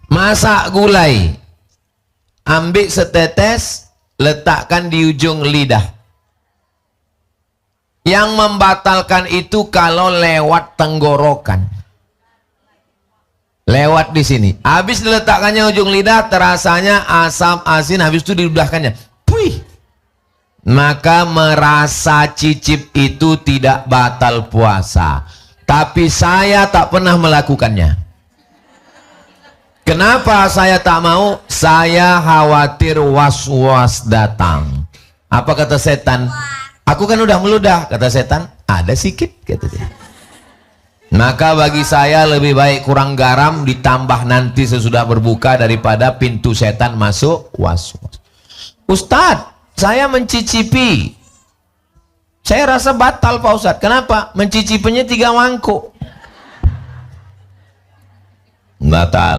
Masak gulai, ambil setetes, letakkan di ujung lidah. Yang membatalkan itu kalau lewat tenggorokan, lewat di sini. Habis diletakkannya ujung lidah, terasanya asam asin, habis itu diudahkannya, puih, maka merasa cicip itu tidak batal puasa. Tapi saya tak pernah melakukannya. Kenapa saya tak mau? Saya khawatir was-was datang. Apa kata setan? Aku kan udah meludah, kata setan. Ada sikit, kata dia. Maka bagi saya lebih baik kurang garam ditambah nanti sesudah berbuka daripada pintu setan masuk was-was. Ustadz, saya mencicipi. Saya rasa batal Pak Ustadz. Kenapa? Mencicipinya 3 mangkuk. Batal.